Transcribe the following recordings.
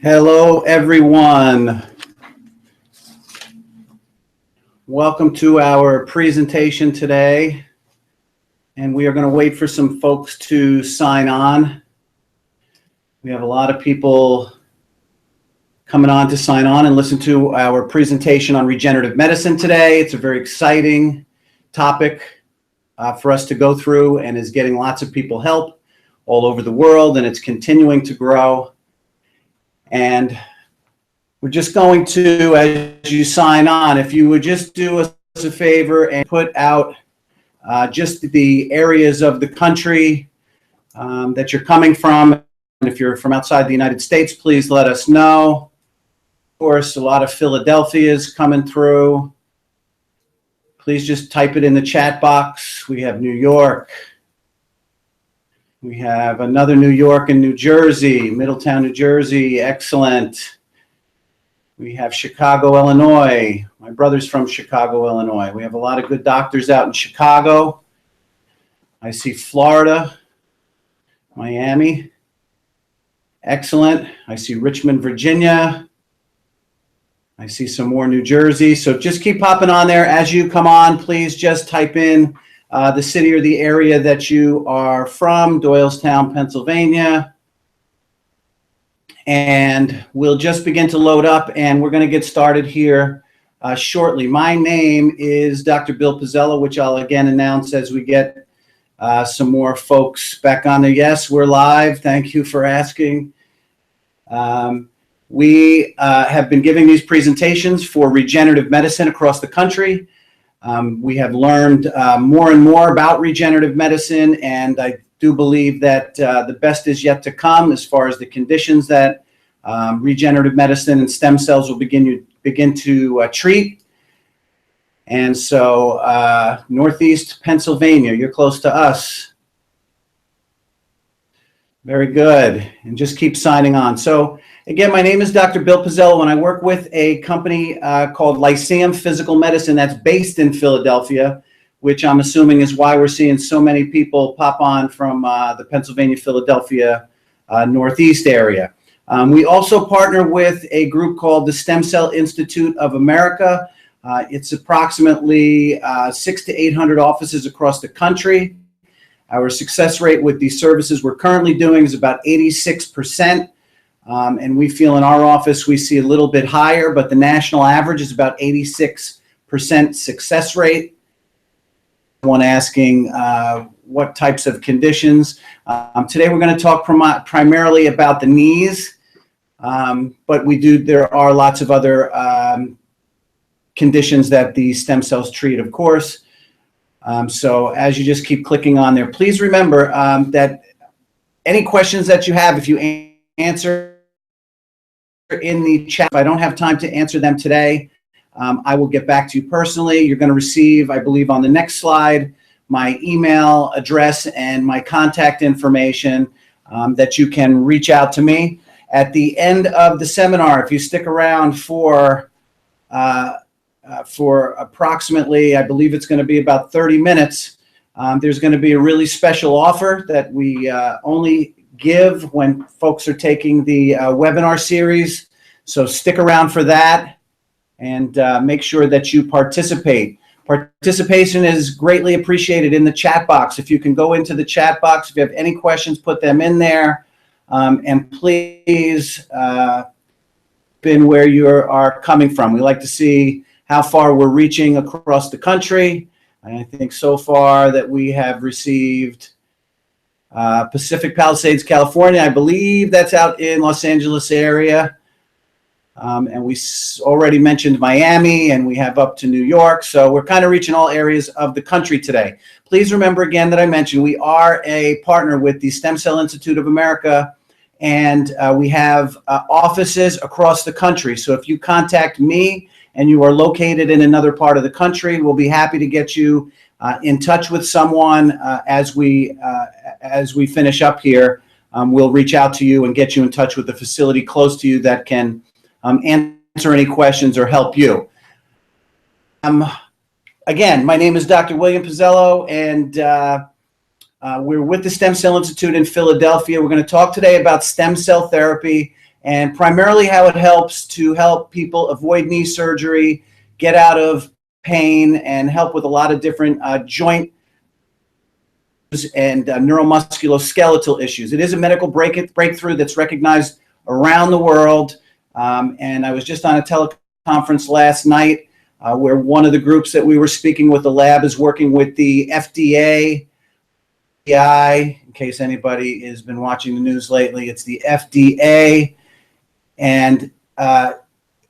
Hello, everyone. Welcome to our presentation today. And we are going to wait for some folks to sign on. We have a lot of people coming on to sign on and listen to our presentation on regenerative medicine today. It's a very exciting topic for us to go through and is getting lots of people help all over the world, and it's continuing to grow. And we're just going to, as you sign on, if you would just do us a favor and put out just the areas of the country that you're coming from. And if you're from outside the United States, please let us know. Of course, a lot of Philadelphia is coming through. Please just type it in the chat box. We have New York. We have another New York and New Jersey, Middletown, New Jersey. Excellent. We have Chicago, Illinois. My brother's from Chicago, Illinois. We have a lot of good doctors out in Chicago. I see Florida, Miami. Excellent. I see Richmond, Virginia. I see some more New Jersey. So just keep popping on there. As you come on, please just type in the city or the area that you are from, Doylestown, Pennsylvania. And we'll just begin to load up, and we're going to get started here shortly. My name is Dr. Bill Pizzello, which I'll again announce as we get some more folks back on there. Yes, we're live. Thank you for asking. We have been giving these presentations for regenerative medicine across the country. We have learned more and more about regenerative medicine, and I do believe that the best is yet to come as far as the conditions that regenerative medicine and stem cells will begin to treat. And so Northeast Pennsylvania, you're close to us. Very good. And just keep signing on. So again, my name is Dr. Bill Pizzello, and I work with a company called Lyceum Physical Medicine that's based in Philadelphia, which I'm assuming is why we're seeing so many people pop on from the Pennsylvania, Philadelphia, Northeast area. We also partner with a group called the Stem Cell Institute of America. It's approximately 600 to 800 offices across the country. Our success rate with these services we're currently doing is about 86%. And we feel in our office we see a little bit higher, but the national average is about 86% success rate. One asking what types of conditions. Today we're going to talk primarily about the knees, but there are lots of other conditions that the stem cells treat, of course. So as you just keep clicking on there, please remember that any questions that you have, if you answer in the chat, if I don't have time to answer them today, I will get back to you personally. You're going to receive, I believe on the next slide, my email address and my contact information that you can reach out to me. At the end of the seminar, if you stick around for approximately, I believe it's going to be about 30 minutes, there's going to be a really special offer that we only give when folks are taking the webinar series. So stick around for that. And make sure that you participate. Participation is greatly appreciated in the chat box. If you can go into the chat box, if you have any questions, put them in there. And please pin where you are coming from. We like to see how far we're reaching across the country. And I think so far that we have received Pacific Palisades, California. I believe that's out in Los Angeles area. And we already mentioned Miami, and we have up to New York. So we're kind of reaching all areas of the country today. Please remember again that I mentioned we are a partner with the Stem Cell Institute of America, and we have offices across the country. So if you contact me and you are located in another part of the country, we'll be happy to get you in touch with someone as we finish up here. We'll reach out to you and get you in touch with the facility close to you that can answer any questions or help you. Again, my name is Dr. William Pizzello, and we're with the Stem Cell Institute in Philadelphia. We're going to talk today about stem cell therapy and primarily how it helps to help people avoid knee surgery, get out of pain, and help with a lot of different joint and neuromusculoskeletal issues. It is a medical breakthrough that's recognized around the world. And I was just on a teleconference last night where one of the groups that we were speaking with, the lab, is working with the FDA. In case anybody has been watching the news lately, it's the FDA. And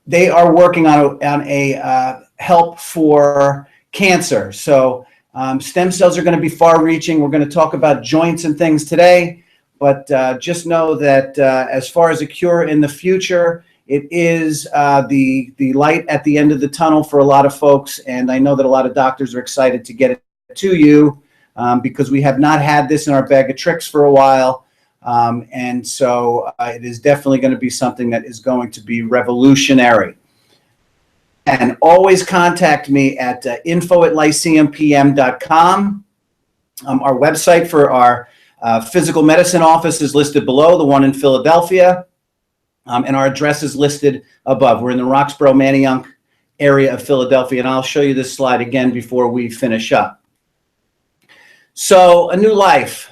they are working on a help for cancer. So stem cells are going to be far-reaching. We're going to talk about joints and things today, but just know that as far as a cure in the future, it is the light at the end of the tunnel for a lot of folks, and I know that a lot of doctors are excited to get it to you because we have not had this in our bag of tricks for a while, and so it is definitely going to be something that is going to be revolutionary. And always contact me at info@lyceumpm.com. Our website for our physical medicine office is listed below, the one in Philadelphia, and our address is listed above. We're in the Roxborough-Manayunk area of Philadelphia, and I'll show you this slide again before we finish up. So, a new life.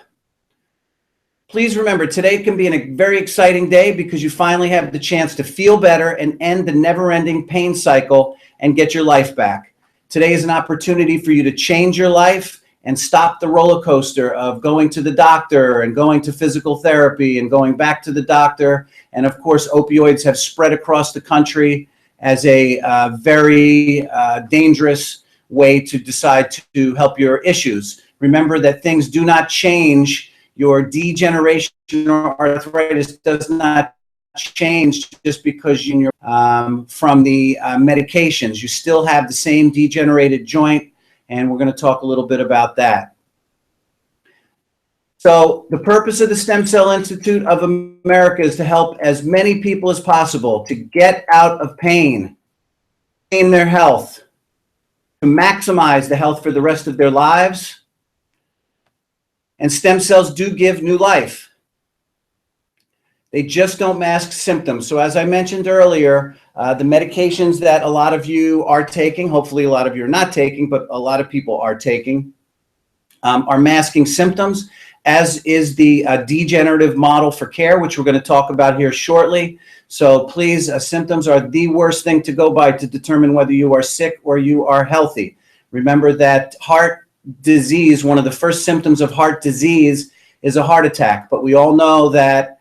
Please remember, today can be a very exciting day because you finally have the chance to feel better and end the never-ending pain cycle and get your life back. Today is an opportunity for you to change your life and stop the roller coaster of going to the doctor and going to physical therapy and going back to the doctor. And of course, opioids have spread across the country as a very dangerous way to decide to help your issues. Remember that things do not change. Your degeneration or arthritis does not change just because you're from the medications. You still have the same degenerated joint, and we're going to talk a little bit about that. So the purpose of the Stem Cell Institute of America is to help as many people as possible to get out of pain, maintain their health, to maximize the health for the rest of their lives. And stem cells do give new life. They just don't mask symptoms. So as I mentioned earlier, the medications that a lot of you are taking, hopefully a lot of you are not taking, but a lot of people are taking, are masking symptoms, as is the degenerative model for care, which we're going to talk about here shortly. So please, symptoms are the worst thing to go by to determine whether you are sick or you are healthy. Remember that heart disease, one of the first symptoms of heart disease is a heart attack, but we all know that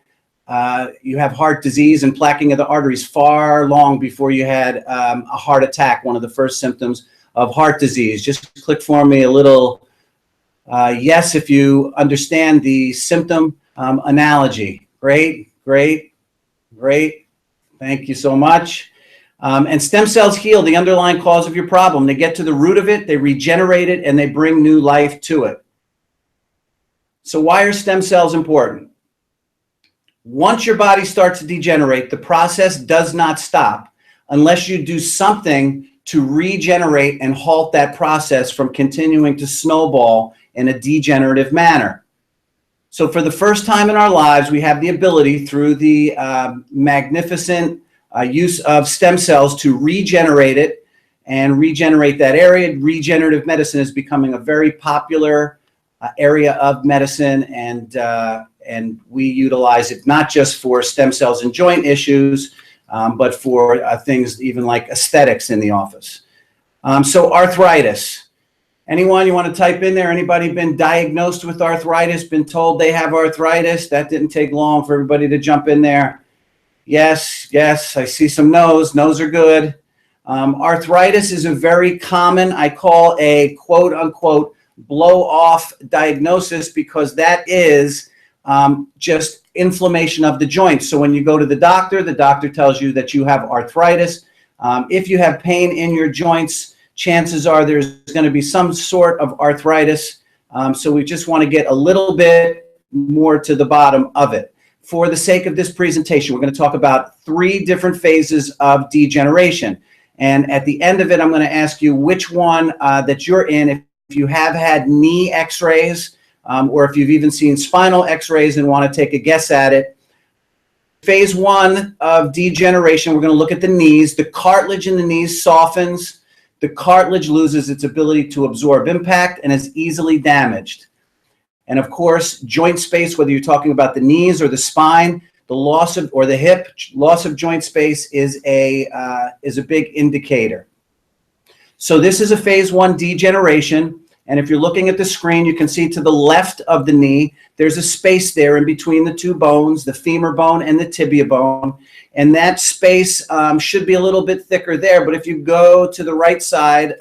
you have heart disease and plaquing of the arteries far long before you had a heart attack, one of the first symptoms of heart disease. Just click for me a little yes if you understand the symptom analogy. Great, great, great. Thank you so much. And stem cells heal the underlying cause of your problem. They get to the root of it, they regenerate it, and they bring new life to it. So why are stem cells important? Once your body starts to degenerate, the process does not stop unless you do something to regenerate and halt that process from continuing to snowball in a degenerative manner. So for the first time in our lives, we have the ability through the magnificent use of stem cells to regenerate it and regenerate that area. Regenerative medicine is becoming a very popular area of medicine, and we utilize it not just for stem cells and joint issues, but for things even like aesthetics in the office. So arthritis. Anyone you want to type in there? Anybody been diagnosed with arthritis, been told they have arthritis? That didn't take long for everybody to jump in there. Yes, yes, I see some no's. No's are good. Arthritis is a very common, I call a quote unquote blow-off diagnosis, because that is just inflammation of the joints. So when you go to the doctor tells you that you have arthritis. If you have pain in your joints, chances are there's going to be some sort of arthritis. So we just want to get a little bit more to the bottom of it. For the sake of this presentation, we're going to talk about 3 different phases of degeneration. And at the end of it, I'm going to ask you which one that you're in, if you have had knee x-rays, or if you've even seen spinal x-rays and want to take a guess at it. Phase 1 of degeneration, we're going to look at the knees. The cartilage in the knees softens. The cartilage loses its ability to absorb impact and is easily damaged. And of course, joint space, whether you're talking about the knees or the spine, the loss of, or the hip, loss of joint space is a big indicator. So this is a phase 1 degeneration. And if you're looking at the screen, you can see to the left of the knee, there's a space there in between the two bones, the femur bone and the tibia bone. And that space should be a little bit thicker there. But if you go to the right side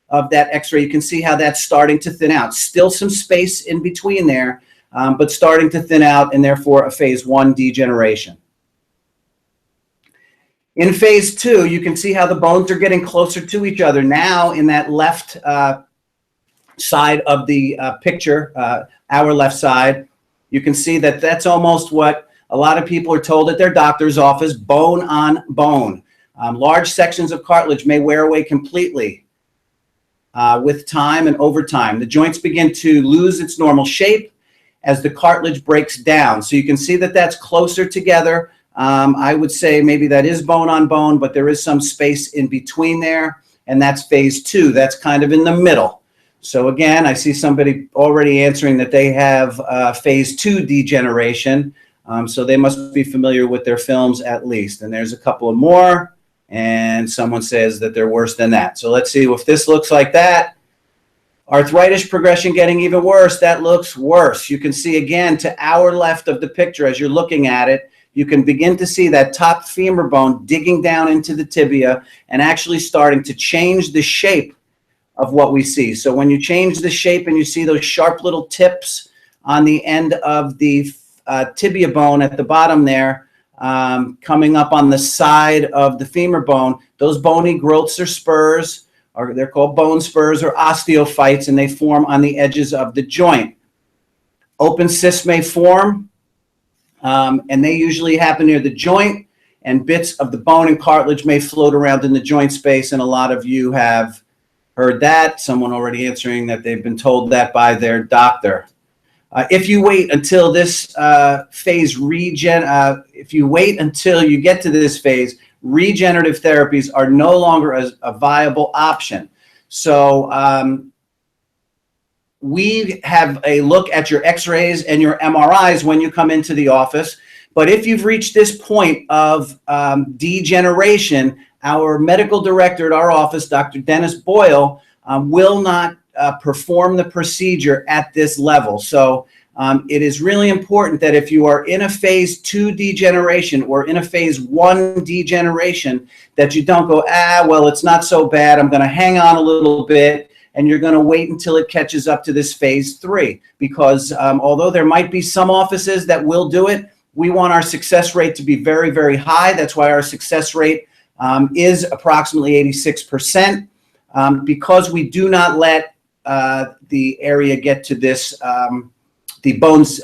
of that x-ray, you can see how that's starting to thin out. Still some space in between there, but starting to thin out, and therefore a phase 1 degeneration. In phase 2, you can see how the bones are getting closer to each other. Now in that left side of the picture, our left side, you can see that that's almost what a lot of people are told at their doctor's office, bone on bone. Large sections of cartilage may wear away completely with time and over time. The joints begin to lose its normal shape as the cartilage breaks down. So you can see that that's closer together. I would say maybe that is bone on bone, but there is some space in between there, and that's phase 2. That's kind of in the middle. So again, I see somebody already answering that they have phase 2 degeneration. So they must be familiar with their films at least. And there's a couple of more, and someone says that they're worse than that. So let's see if this looks like that. Arthritis progression getting even worse. That looks worse. You can see again to our left of the picture as you're looking at it, you can begin to see that top femur bone digging down into the tibia and actually starting to change the shape of what we see. So when you change the shape and you see those sharp little tips on the end of the tibia bone at the bottom there, coming up on the side of the femur bone, those bony growths or spurs, or they're called bone spurs or osteophytes, and they form on the edges of the joint. Open cysts may form, and they usually happen near the joint, and bits of the bone and cartilage may float around in the joint space, and a lot of you have heard that. Someone already answering that they've been told that by their doctor. If you wait until this phase if you wait until you get to this phase, regenerative therapies are no longer a viable option. So we have a look at your x-rays and your MRIs when you come into the office. But if you've reached this point of degeneration, our medical director at our office, Dr. Dennis Boyle, will not perform the procedure at this level. So it is really important that if you are in a phase 2 degeneration or in a phase 1 degeneration, that you don't go, well, it's not so bad, I'm going to hang on a little bit, and you're going to wait until it catches up to this phase 3. Because although there might be some offices that will do it, we want our success rate to be very, very high. That's why our success rate is approximately 86%, because we do not let the area get to this, the bones,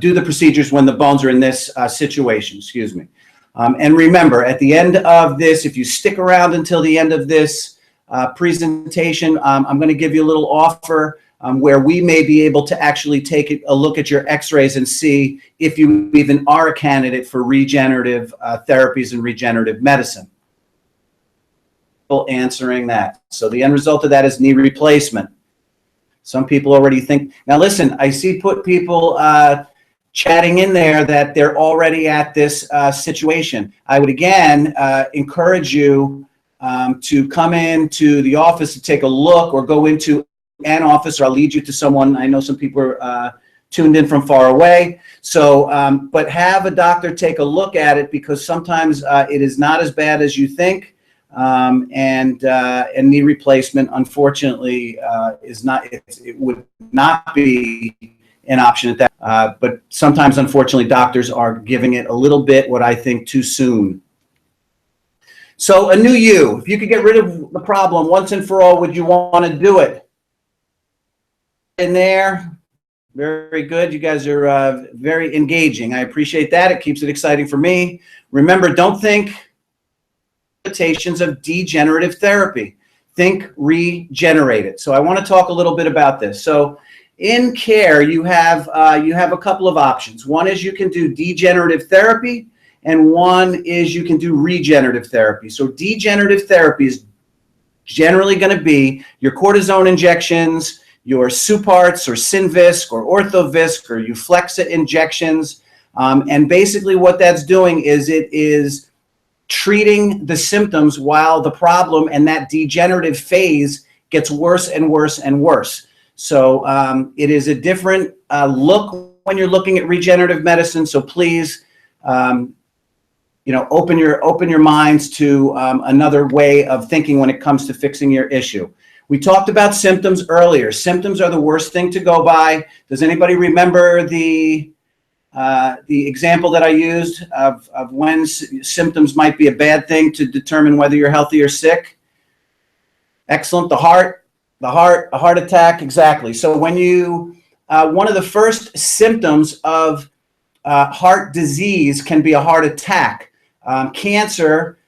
do the procedures when the bones are in this situation, excuse me. And remember, at the end of this, if you stick around until the end of this presentation, I'm going to give you a little offer where we may be able to actually take a look at your x-rays and see if you even are a candidate for regenerative therapies and regenerative medicine. Answering that. So the end result of that is knee replacement. Some people already think, now listen, I see people chatting in there that they're already at this situation. I would again encourage you to come into the office to take a look, or go into an office, or I'll lead you to someone. I know some people are tuned in from far away. So, but have a doctor take a look at it, because sometimes it is not as bad as you think. And knee replacement, unfortunately, is not. It would not be an option at that. But sometimes, unfortunately, doctors are giving it a little bit, what I think, too soon. So, a new you. If you could get rid of the problem once and for all, would you want to do it? In there, very good. You guys are very engaging. I appreciate that. It keeps it exciting for me. Remember, don't think limitations of degenerative therapy. Think regenerate it. So I want to talk a little bit about this. So in care, you have a couple of options. One is you can do degenerative therapy, and one is you can do regenerative therapy. So degenerative therapy is generally going to be your cortisone injections, your Supartz or Synvisc or Orthovisc or Euflexa injections. And basically what that's doing is it is treating the symptoms while the problem and that degenerative phase gets worse and worse and worse. So it is a different look when you're looking at regenerative medicine. So please, open your minds to another way of thinking when it comes to fixing your issue. We talked about symptoms earlier. Symptoms are the worst thing to go by. Does anybody remember the example that I used of when symptoms might be a bad thing to determine whether you're healthy or sick? Excellent. A heart attack, exactly. So when one of the first symptoms of heart disease can be a heart attack. Cancer,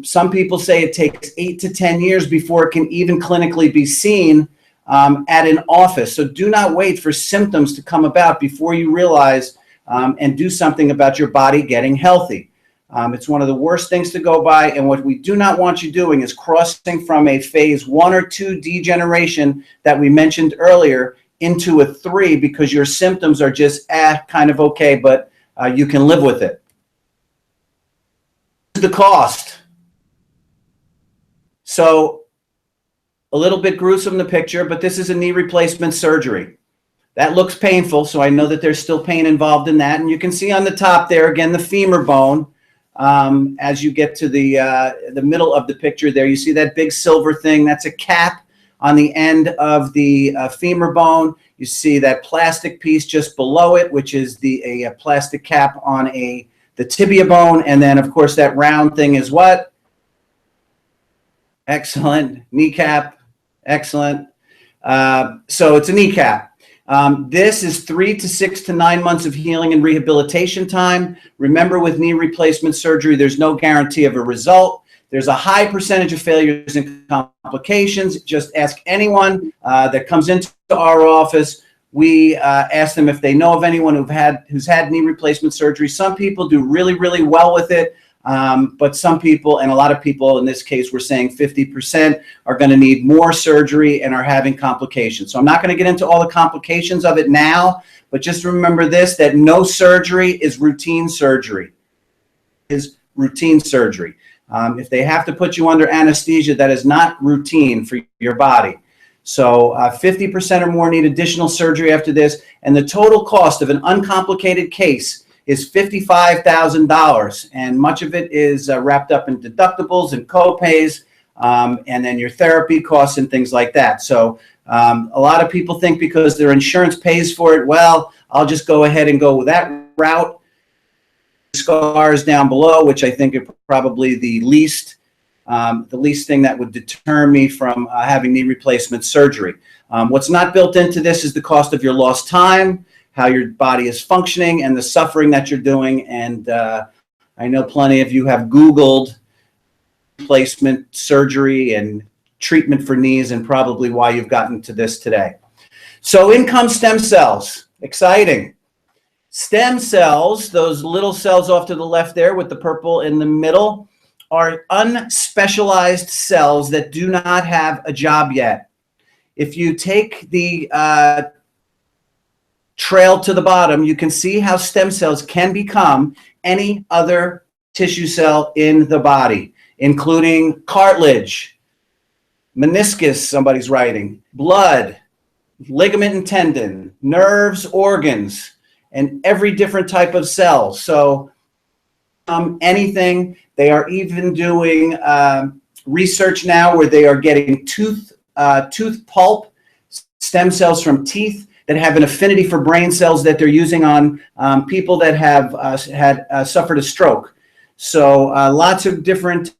some people say it takes 8 to 10 years before it can even clinically be seen at an office. So do not wait for symptoms to come about before you realize and do something about your body getting healthy. It's one of the worst things to go by, and what we do not want you doing is crossing from a phase 1 or 2 degeneration that we mentioned earlier into a 3 because your symptoms are just kind of okay, but you can live with it. The cost. So a little bit gruesome, the picture, but this is a knee replacement surgery. That looks painful, so I know that there's still pain involved in that. And you can see on the top there, again, the femur bone. As you get to the middle of the picture there, you see that big silver thing. That's a cap on the end of the femur bone. You see that plastic piece just below it, which is a plastic cap on the tibia bone. And then, of course, that round thing is what? Excellent. Kneecap. Excellent. So it's a kneecap. This is 3 to 6 to 9 months of healing and rehabilitation time. Remember, with knee replacement surgery, there's no guarantee of a result. There's a high percentage of failures and complications. Just ask anyone that comes into our office. We ask them if they know of anyone who's had knee replacement surgery. Some people do really, really well with it. But some people, and a lot of people in this case, we're saying 50% are going to need more surgery and are having complications. So I'm not going to get into all the complications of it now, but just remember this, that no surgery is routine surgery. If they have to put you under anesthesia, that is not routine for your body. So 50% or more need additional surgery after this, and the total cost of an uncomplicated case is $55,000, and much of it is wrapped up in deductibles and co-pays, and then your therapy costs and things like that. So a lot of people think because their insurance pays for it, well, I'll just go ahead and go that route. Scars down below, which I think are probably the least thing that would deter me from having knee replacement surgery. What's not built into this is the cost of your lost time, how your body is functioning, and the suffering that you're doing. And I know plenty of you have Googled replacement surgery and treatment for knees and probably why you've gotten to this today. So in come stem cells. Exciting. Stem cells, those little cells off to the left there with the purple in the middle, are unspecialized cells that do not have a job yet. If you take the trail to the bottom, you can see how stem cells can become any other tissue cell in the body, including cartilage, meniscus, somebody's writing, blood, ligament and tendon, nerves, organs, and every different type of cell. So anything. They are even doing research now where they are getting tooth pulp stem cells from teeth that have an affinity for brain cells that they're using on people that have suffered a stroke. So lots of different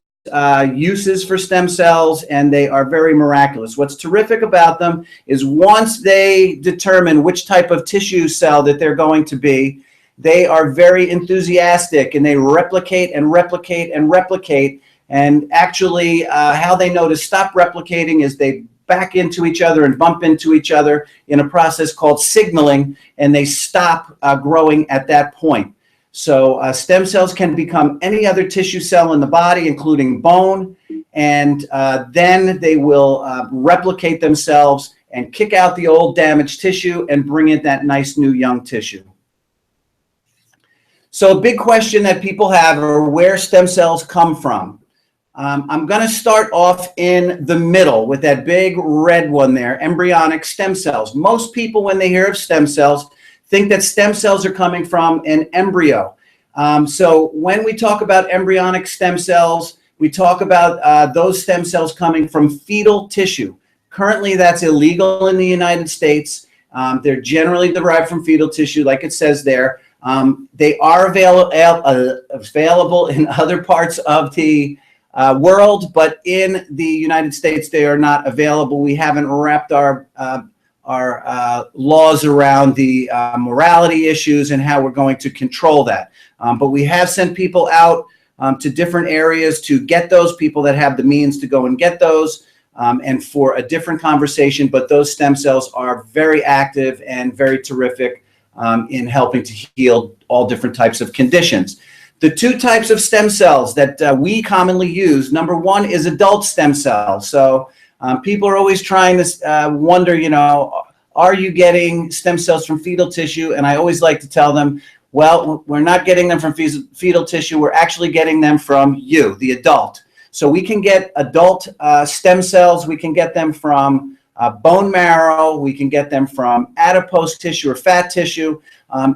uses for stem cells, and they are very miraculous. What's terrific about them is once they determine which type of tissue cell that they're going to be, they are very enthusiastic, and they replicate and replicate and replicate. And actually, how they know to stop replicating is they back into each other and bump into each other in a process called signaling, and they stop growing at that point. So stem cells can become any other tissue cell in the body, including bone, and then they will replicate themselves and kick out the old damaged tissue and bring in that nice new young tissue. So a big question that people have are where stem cells come from. I'm going to start off in the middle with that big red one there, embryonic stem cells. Most people, when they hear of stem cells, think that stem cells are coming from an embryo. So when we talk about embryonic stem cells, we talk about those stem cells coming from fetal tissue. Currently, that's illegal in the United States. They're generally derived from fetal tissue, like it says there. They are available in other parts of the world, but in the United States, they are not available. We haven't wrapped our laws around the morality issues and how we're going to control that. But we have sent people out to different areas to get those people that have the means to go and get those, and for a different conversation. But those stem cells are very active and very terrific in helping to heal all different types of conditions. The two types of stem cells that we commonly use, number one is adult stem cells. So people are always trying to wonder, you know, are you getting stem cells from fetal tissue? And I always like to tell them, well, we're not getting them from fetal tissue. We're actually getting them from you, the adult. So we can get adult stem cells. We can get them from bone marrow. We can get them from adipose tissue or fat tissue.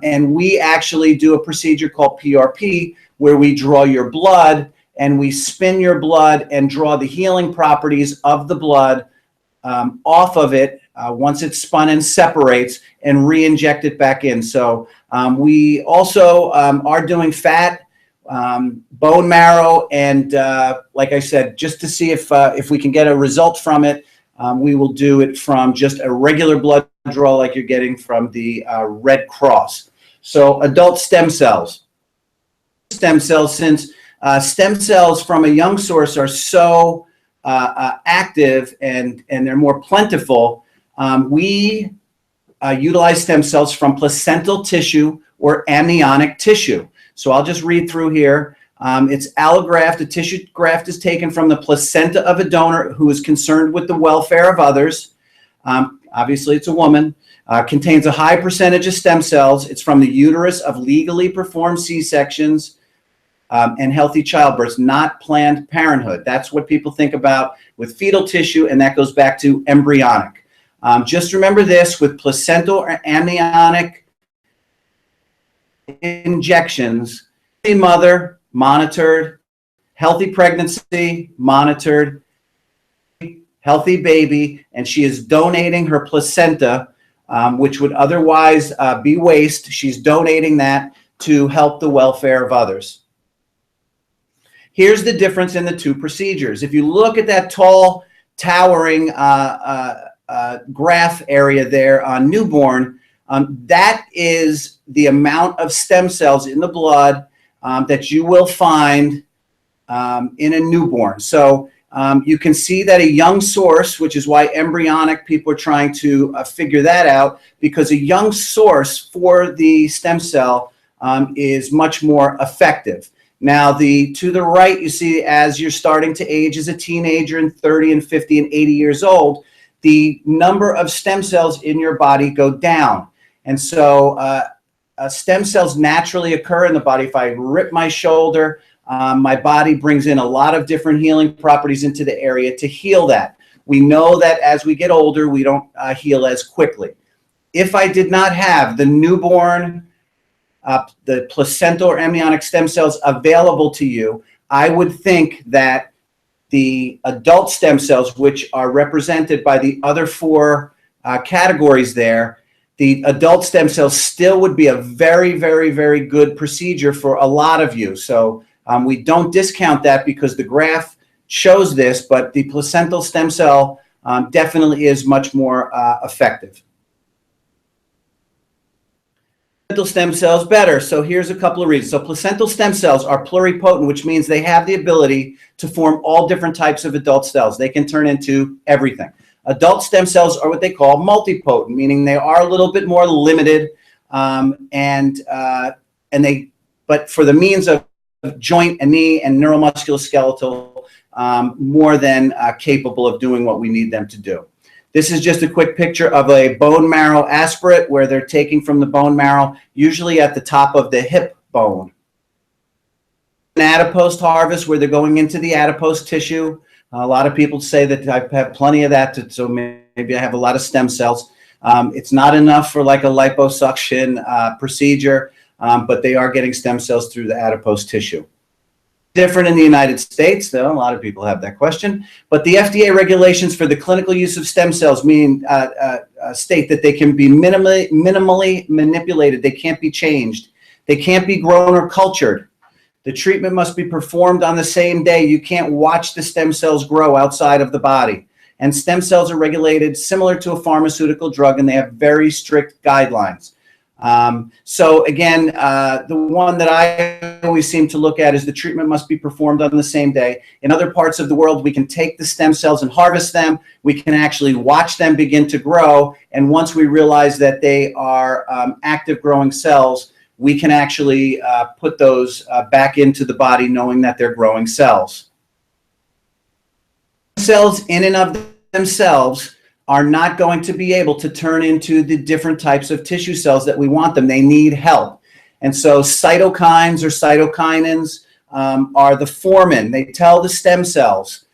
And we actually do a procedure called PRP, where we draw your blood and we spin your blood and draw the healing properties of the blood off of it once it's spun and separates, and re-inject it back in. So we also are doing fat, bone marrow, and like I said, just to see if we can get a result from it, we will do it from just a regular blood draw like you're getting from the Red Cross. So adult stem cells. Stem cells, since stem cells from a young source are so active and they're more plentiful, we utilize stem cells from placental tissue or amniotic tissue. So I'll just read through here. It's allograft. A tissue graft is taken from the placenta of a donor who is concerned with the welfare of others. Obviously, it's a woman. Contains a high percentage of stem cells. It's from the uterus of legally performed C-sections and healthy childbirths, not Planned Parenthood. That's what people think about with fetal tissue, and that goes back to embryonic. Just remember this, with placental or amniotic injections, the mother monitored, healthy pregnancy monitored, healthy baby, and she is donating her placenta, which would otherwise be waste. She's donating that to help the welfare of others. Here's the difference in the two procedures. If you look at that tall, towering graph area there on newborn, that is the amount of stem cells in the blood that you will find in a newborn. So you can see that a young source, which is why embryonic people are trying to figure that out, because a young source for the stem cell is much more effective. Now, to the right, you see as you're starting to age as a teenager and 30 and 50 and 80 years old, the number of stem cells in your body go down. And so stem cells naturally occur in the body. If I rip my shoulder, my body brings in a lot of different healing properties into the area to heal that. We know that as we get older, we don't heal as quickly. If I did not have the newborn, the placental or amniotic stem cells available to you, I would think that the adult stem cells, which are represented by the other four categories there, the adult stem cells still would be a very, very, very good procedure for a lot of you. So we don't discount that because the graph shows this, but the placental stem cell definitely is much more effective. Placental stem cells better. So here's a couple of reasons. So placental stem cells are pluripotent, which means they have the ability to form all different types of adult cells. They can turn into everything. Adult stem cells are what they call multipotent, meaning they are a little bit more limited, but for the means of joint and knee and neuromusculoskeletal, more than capable of doing what we need them to do. This is just a quick picture of a bone marrow aspirate where they're taking from the bone marrow, usually at the top of the hip bone. An adipose harvest where they're going into the adipose tissue. A lot of people say that I have plenty of that, so maybe I have a lot of stem cells. It's not enough for like a liposuction procedure, but they are getting stem cells through the adipose tissue. Different in the United States, though. A lot of people have that question. But the FDA regulations for the clinical use of stem cells state that they can be minimally manipulated. They can't be changed. They can't be grown or cultured. The treatment must be performed on the same day. You can't watch the stem cells grow outside of the body. And stem cells are regulated similar to a pharmaceutical drug, and they have very strict guidelines. So again, the one that I always seem to look at is the treatment must be performed on the same day. In other parts of the world, we can take the stem cells and harvest them. We can actually watch them begin to grow. And once we realize that they are active growing cells, we can actually put those back into the body knowing that they're growing cells. Cells in and of themselves are not going to be able to turn into the different types of tissue cells that we want them. They need help. And so cytokines or cytokinins are the foremen. They tell the stem cells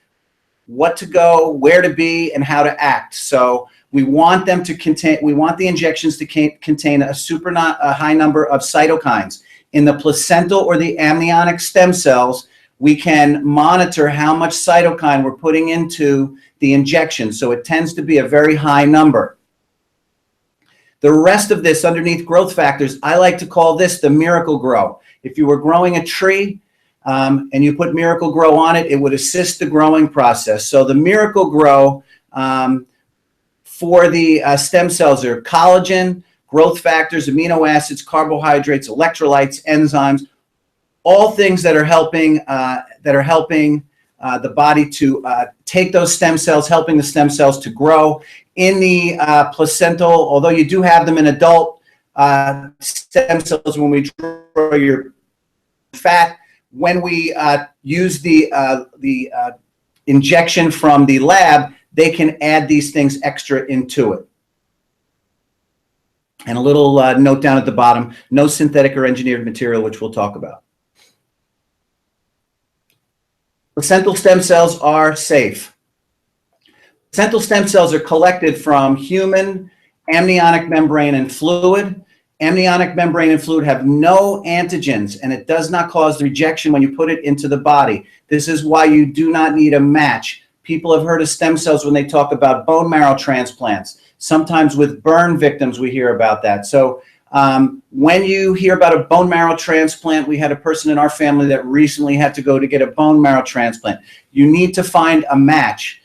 what to go, where to be, and how to act. So we want them to contain, we want the injections to contain a high number of cytokines. In the placental or the amniotic stem cells, we can monitor how much cytokine we're putting into the injection. So it tends to be a very high number. The rest of this underneath growth factors, I like to call this the Miracle-Gro. If you were growing a tree and you put Miracle-Gro on it, it would assist the growing process. So the Miracle-Gro for the stem cells are collagen, growth factors, amino acids, carbohydrates, electrolytes, enzymes, all things that are helping the body to take those stem cells, helping the stem cells to grow. In the placental, although you do have them in adult stem cells when we draw your fat, when we use the injection from the lab, they can add these things extra into it. And a little note down at the bottom, no synthetic or engineered material, which we'll talk about. Placental stem cells are safe. Placental stem cells are collected from human amniotic membrane and fluid. Amniotic membrane and fluid have no antigens, and it does not cause rejection when you put it into the body. This is why you do not need a match. People have heard of stem cells when they talk about bone marrow transplants. Sometimes with burn victims, we hear about that. So when you hear about a bone marrow transplant, we had a person in our family that recently had to go to get a bone marrow transplant. You need to find a match.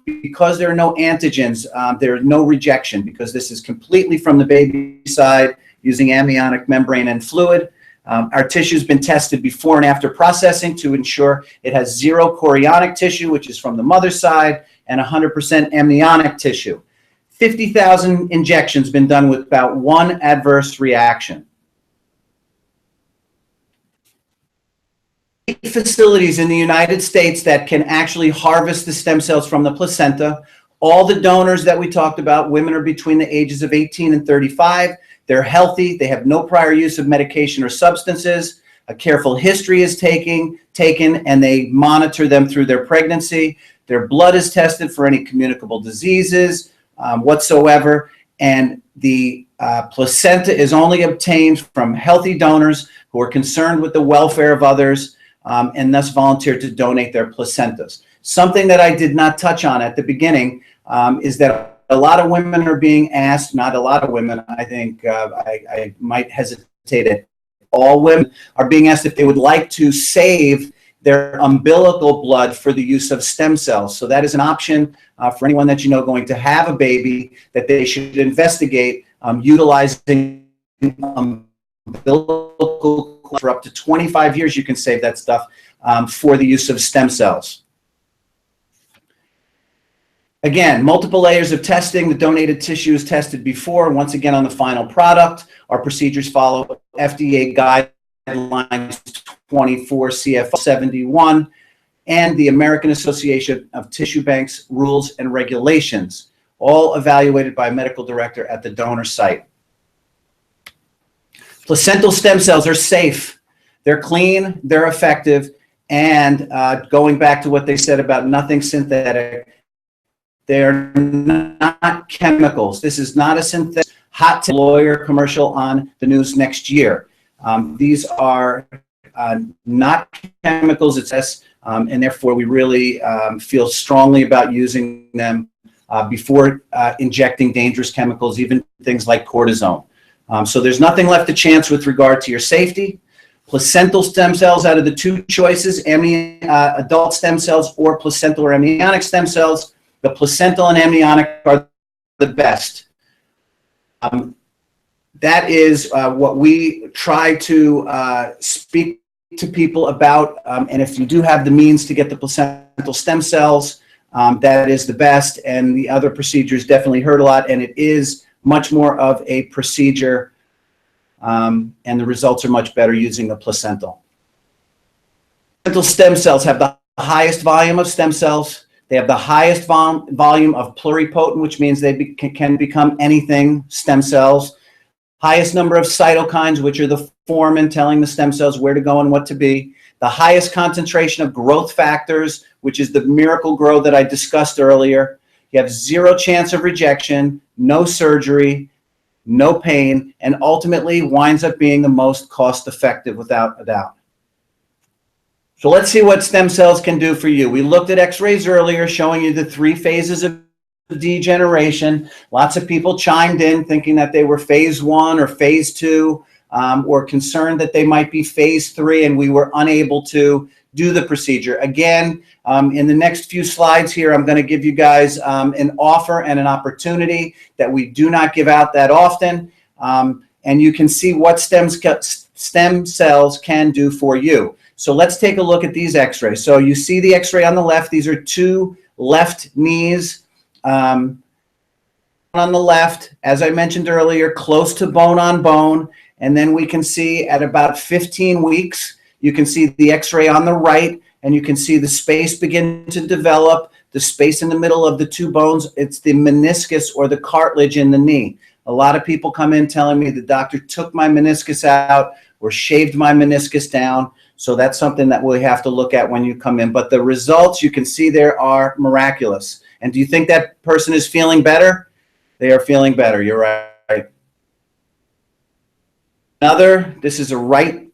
Because there are no antigens, there is no rejection, because this is completely from the baby side using amniotic membrane and fluid. Our tissue has been tested before and after processing to ensure it has zero chorionic tissue, which is from the mother's side, and 100% amniotic tissue. 50,000 injections been done with about one adverse reaction. 8 facilities in the United States that can actually harvest the stem cells from the placenta. All the donors that we talked about, women are between the ages of 18 and 35. They're healthy. They have no prior use of medication or substances. A careful history is taken, and they monitor them through their pregnancy. Their blood is tested for any communicable diseases whatsoever. And the placenta is only obtained from healthy donors who are concerned with the welfare of others, and thus volunteer to donate their placentas. Something that I did not touch on at the beginning is that a lot of women are being asked, not a lot of women, I think I might hesitate at all women, are being asked if they would like to save their umbilical blood for the use of stem cells. So that is an option for anyone that you know going to have a baby, that they should investigate utilizing umbilical for up to 25 years. You can save that stuff for the use of stem cells. Again, multiple layers of testing. The donated tissue is tested before. Once again, on the final product, our procedures follow FDA guidelines 24 CFR 71 and the American Association of Tissue Banks rules and regulations, all evaluated by a medical director at the donor site. Placental stem cells are safe. They're clean, they're effective, and going back to what they said about nothing synthetic, they're not chemicals. This is not a synthetic hot lawyer commercial on the news next year. These are not chemicals, and therefore we really feel strongly about using them before injecting dangerous chemicals, even things like cortisone. So there's nothing left to chance with regard to your safety. Placental stem cells, out of the two choices, adult stem cells or placental or embryonic stem cells, the placental and embryonic are the best. That is what we try to speak to people about, and if you do have the means to get the placental stem cells, that is the best, and the other procedures definitely hurt a lot, and it is much more of a procedure, and the results are much better using the placental. Placental stem cells have the highest volume of stem cells. They have the highest volume of pluripotent, which means they can become anything, stem cells. Highest number of cytokines, which are the foreman telling the stem cells where to go and what to be. The highest concentration of growth factors, which is the miracle grow that I discussed earlier. You have zero chance of rejection, no surgery, no pain, and ultimately winds up being the most cost-effective without a doubt. So let's see what stem cells can do for you. We looked at x-rays earlier showing you the 3 phases of degeneration. Lots of people chimed in thinking that they were phase 1 or phase 2, or concerned that they might be phase 3, and we were unable to do the procedure. Again, in the next few slides here, I'm going to give you guys an offer and an opportunity that we do not give out that often, and you can see what stem cells can do for you. So let's take a look at these x-rays. So you see the x-ray on the left. These are 2 left knees. On the left, as I mentioned earlier, close to bone on bone. And then we can see at about 15 weeks, you can see the x-ray on the right, and you can see the space begin to develop, the space in the middle of the 2 bones. It's the meniscus or the cartilage in the knee. A lot of people come in telling me the doctor took my meniscus out or shaved my meniscus down. So that's something that we have to look at when you come in. But the results you can see there are miraculous. And do you think that person is feeling better? They are feeling better. You're right. Another, this is a right,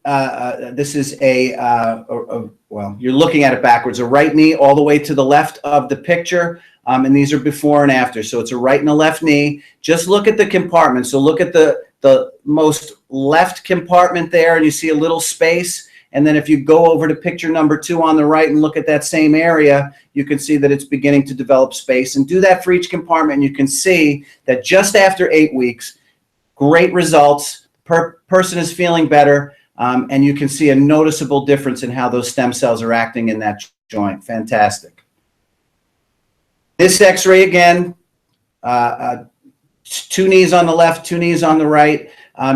well, you're looking at it backwards, a right knee all the way to the left of the picture. And these are before and after. So it's a right and a left knee. Just look at the compartment. So look at the most left compartment there, and you see a little space. And then if you go over to picture number 2 on the right and look at that same area, you can see that it's beginning to develop space. And do that for each compartment, and you can see that just after 8 weeks, great results. Person is feeling better, and you can see a noticeable difference in how those stem cells are acting in that joint. Fantastic. This x-ray again, 2 knees on the left, 2 knees on the right.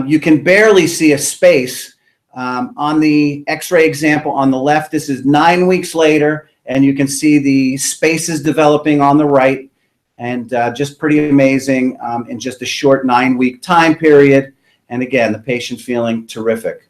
You can barely see a space. On the x-ray example on the left, this is 9 weeks later, and you can see the spaces developing on the right, and just pretty amazing in just a short 9-week time period. And again, the patient feeling terrific.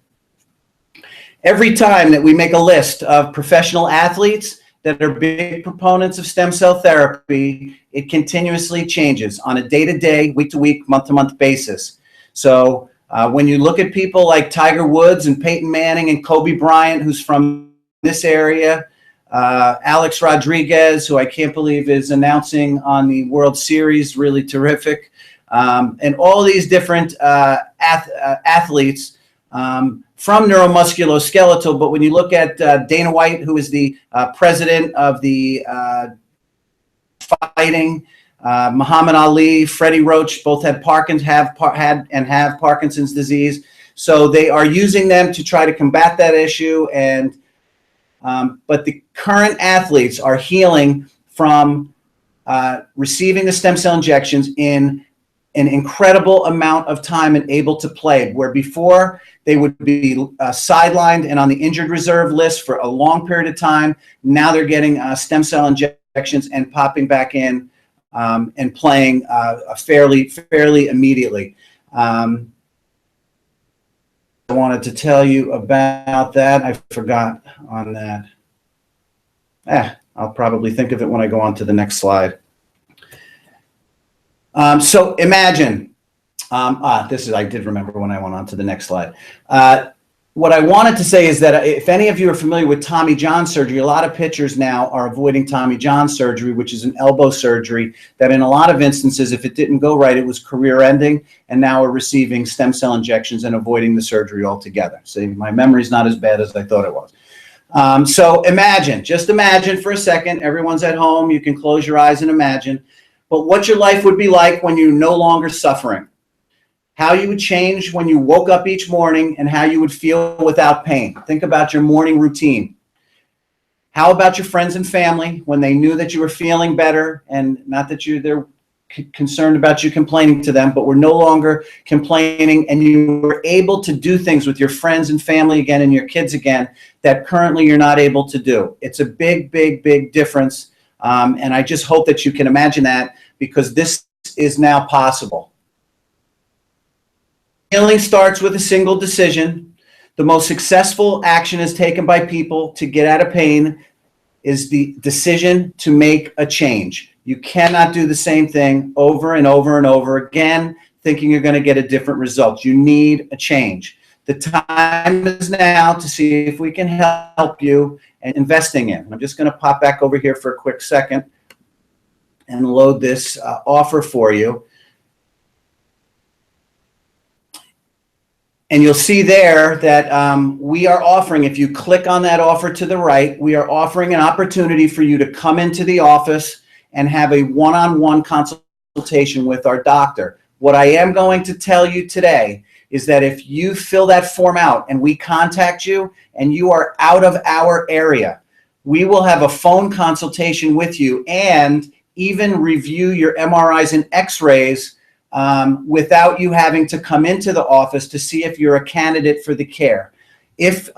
Every time that we make a list of professional athletes that are big proponents of stem cell therapy, it continuously changes on a day-to-day, week-to-week, month-to-month basis. So when you look at people like Tiger Woods and Peyton Manning and Kobe Bryant, who's from this area, Alex Rodriguez, who I can't believe is announcing on the World Series, really terrific, and all these different athletes from neuromusculoskeletal. But when you look at Dana White, who is the president of the fighting, Muhammad Ali, Freddie Roach, both had have Parkinson's disease. So they are using them to try to combat that issue. And but the current athletes are healing from receiving the stem cell injections in an incredible amount of time and able to play, where before they would be sidelined and on the injured reserve list for a long period of time. Now they're getting stem cell injections and popping back in and playing fairly immediately. I wanted to tell you about that. I forgot on that. I'll probably think of it when I go on to the next slide. So imagine, I did remember when I went on to the next slide. What I wanted to say is that if any of you are familiar with Tommy John surgery, a lot of pitchers now are avoiding Tommy John surgery, which is an elbow surgery that in a lot of instances, if it didn't go right, it was career ending, and now we're receiving stem cell injections and avoiding the surgery altogether. See, my memory's not as bad as I thought it was. So just imagine for a second, everyone's at home, you can close your eyes and imagine, but what your life would be like when you're no longer suffering. How you would change when you woke up each morning and how you would feel without pain. Think about your morning routine. How about your friends and family when they knew that you were feeling better, and not that they're concerned about you complaining to them, but were no longer complaining, and you were able to do things with your friends and family again and your kids again that currently you're not able to do. It's a big difference. And I just hope that you can imagine that, because this is now possible. Healing starts with a single decision. The most successful action is taken by people to get out of pain is the decision to make a change. You cannot do the same thing over and over and over again, thinking you're going to get a different result. You need a change. The time is now to see if we can help you and investing in. I'm just going to pop back over here for a quick second and load this offer for you. And you'll see there that we are offering, if you click on that offer to the right, we are offering an opportunity for you to come into the office and have a one-on-one consultation with our doctor. What I am going to tell you today is that if you fill that form out and we contact you and you are out of our area, we will have a phone consultation with you and even review your MRIs and X-rays without you having to come into the office to see if you're a candidate for the care. If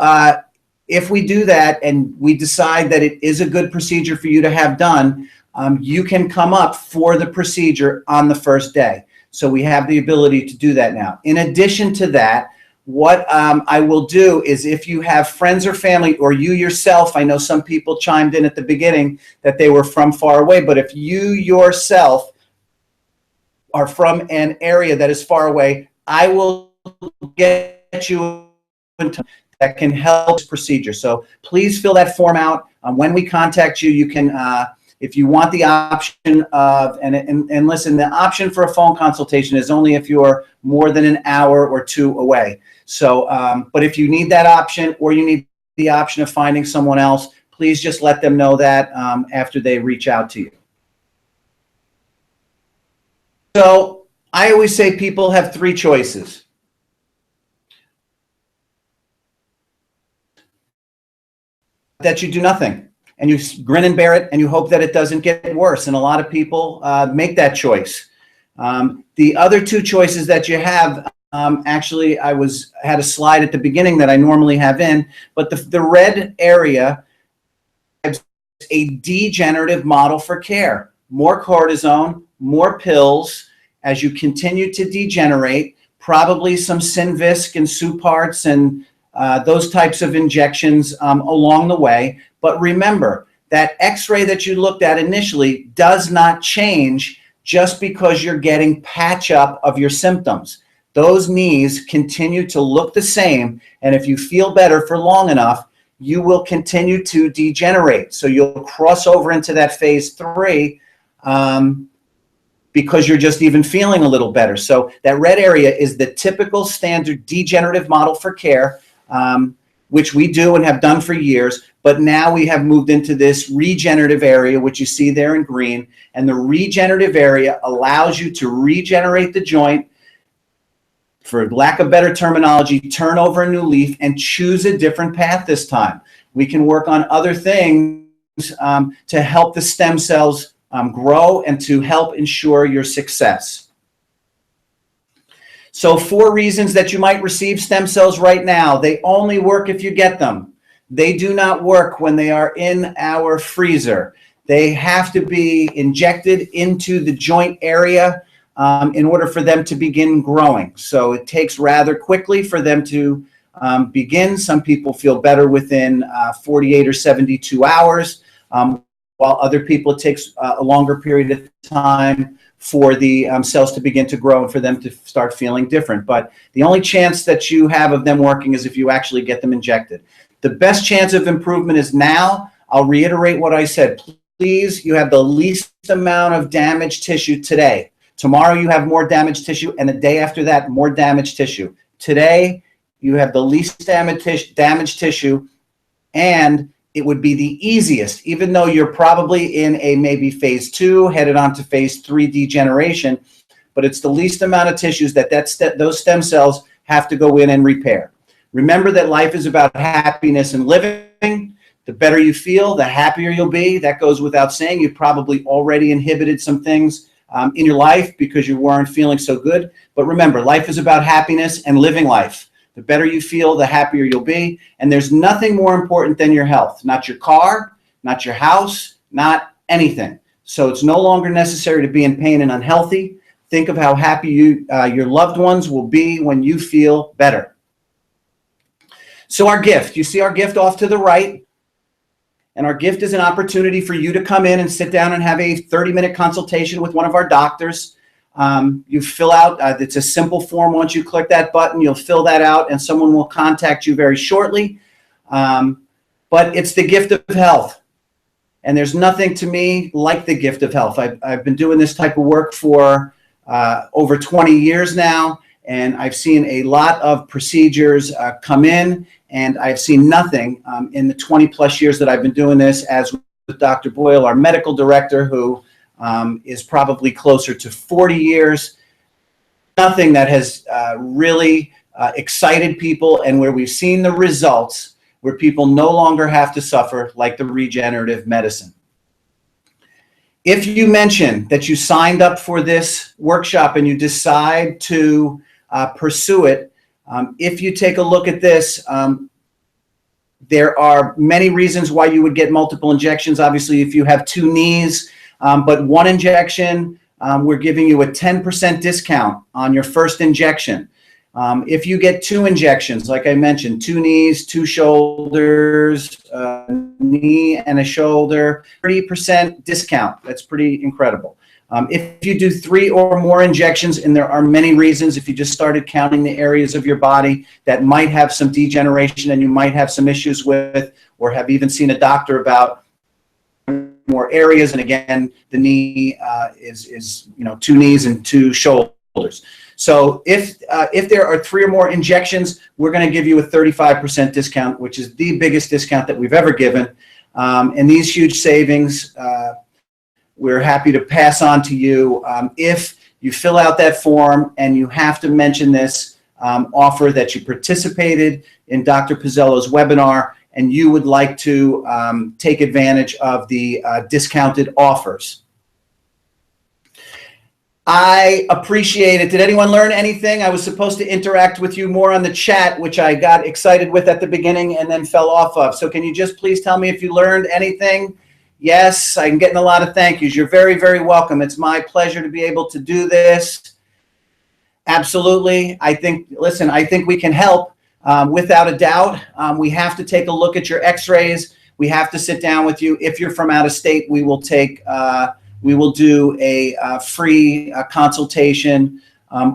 we do that and we decide that it is a good procedure for you to have done, you can come up for the procedure on the first day. So we have the ability to do that now. In addition to that, what I will do is, if you have friends or family, or you yourself, I know some people chimed in at the beginning that they were from far away, but if you yourself are from an area that is far away, I will get you into that can help this procedure. So please fill that form out. When we contact you, you can, if you want the option of, and listen, the option for a phone consultation is only if you're more than an hour or two away. So, but if you need that option, or you need the option of finding someone else, please just let them know that after they reach out to you. So I always say people have three choices. That you do nothing and you grin and bear it and you hope that it doesn't get worse. And a lot of people make that choice. The other two choices that you have, actually, I had a slide at the beginning that I normally have in, but the red area is a degenerative model for care. More cortisone, more pills as you continue to degenerate, probably some Synvisc and Suparts and those types of injections along the way. But remember, that X-ray that you looked at initially does not change just because you're getting patch up of your symptoms. Those knees continue to look the same, and if you feel better for long enough, you will continue to degenerate. So you'll cross over into that phase 3 because you're just even feeling a little better. So that red area is the typical standard degenerative model for care, which we do and have done for years. But now we have moved into this regenerative area, which you see there in green. And the regenerative area allows you to regenerate the joint, for lack of better terminology, turn over a new leaf and choose a different path this time. We can work on other things to help the stem cells grow and to help ensure your success. So 4 reasons that you might receive stem cells right now. They only work if you get them. They do not work when they are in our freezer. They have to be injected into the joint area in order for them to begin growing. So it takes rather quickly for them to begin. Some people feel better within 48 or 72 hours, while other people it takes a longer period of time for the cells to begin to grow and for them to start feeling different. But the only chance that you have of them working is if you actually get them injected. The best chance of improvement is now. I'll reiterate what I said. Please, you have the least amount of damaged tissue today. Tomorrow you have more damaged tissue, and the day after that, more damaged tissue. Today, you have the least damaged tissue, and it would be the easiest, even though you're probably in a maybe phase 2, headed on to phase 3 degeneration, but it's the least amount of tissues that those stem cells have to go in and repair. Remember that life is about happiness and living. The better you feel, the happier you'll be. That goes without saying. You've probably already inhibited some things in your life because you weren't feeling so good. But remember, life is about happiness and living life. The better you feel, the happier you'll be. And there's nothing more important than your health. Not your car, not your house, not anything. So it's no longer necessary to be in pain and unhealthy. Think of how happy your loved ones will be when you feel better. So our gift, you see our gift off to the right. And our gift is an opportunity for you to come in and sit down and have a 30-minute consultation with one of our doctors. You fill out, it's a simple form. Once you click that button, you'll fill that out and someone will contact you very shortly. But it's the gift of health. And there's nothing to me like the gift of health. I've been doing this type of work for over 20 years now, and I've seen a lot of procedures come in, and I've seen nothing in the 20 plus years that I've been doing this, as with Dr. Boyle, our medical director, who is probably closer to 40 years. Nothing that has really excited people and where we've seen the results where people no longer have to suffer like the regenerative medicine. If you mention that you signed up for this workshop and you decide to pursue it, if you take a look at this, there are many reasons why you would get multiple injections. Obviously, if you have 2 knees, but 1 injection, we're giving you a 10% discount on your first injection. If you get 2 injections, like I mentioned, 2 knees, 2 shoulders, knee and a shoulder, 30% discount. That's pretty incredible. If you do 3 or more injections, and there are many reasons, if you just started counting the areas of your body that might have some degeneration and you might have some issues with, or have even seen a doctor about more areas, and again, the knee is 2 knees and 2 shoulders. So if there are 3 or more injections, we're going to give you a 35% discount, which is the biggest discount that we've ever given. And these huge savings, we're happy to pass on to you. If you fill out that form and you have to mention this offer that you participated in Dr. Pizzello's webinar, and you would like to take advantage of the discounted offers. I appreciate it. Did anyone learn anything? I was supposed to interact with you more on the chat, which I got excited with at the beginning and then fell off of. So can you just please tell me if you learned anything? Yes, I'm getting a lot of thank yous. You're very, very welcome. It's my pleasure to be able to do this. Absolutely. I think we can help without a doubt. We have to take a look at your x-rays. We have to sit down with you. If you're from out of state, we will do a free consultation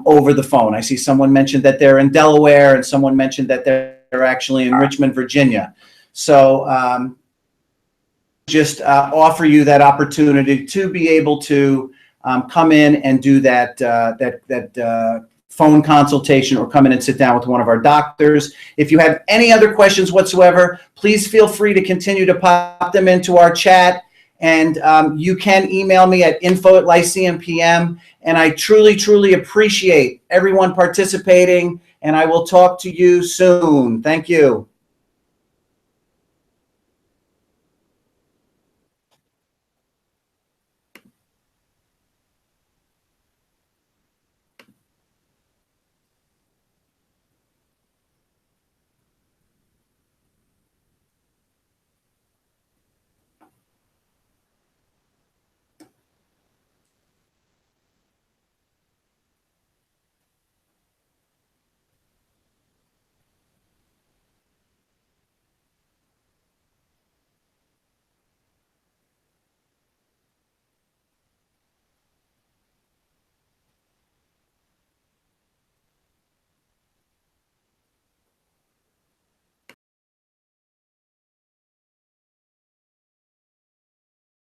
over the phone. I see someone mentioned that they're in Delaware, and someone mentioned that they're actually in Richmond, Virginia. So just offer you that opportunity to be able to come in and do that phone consultation, or come in and sit down with one of our doctors. If you have any other questions whatsoever, please feel free to continue to pop them into our chat. And you can email me at info@lyceum.pm. And I truly, truly appreciate everyone participating. And I will talk to you soon. Thank you.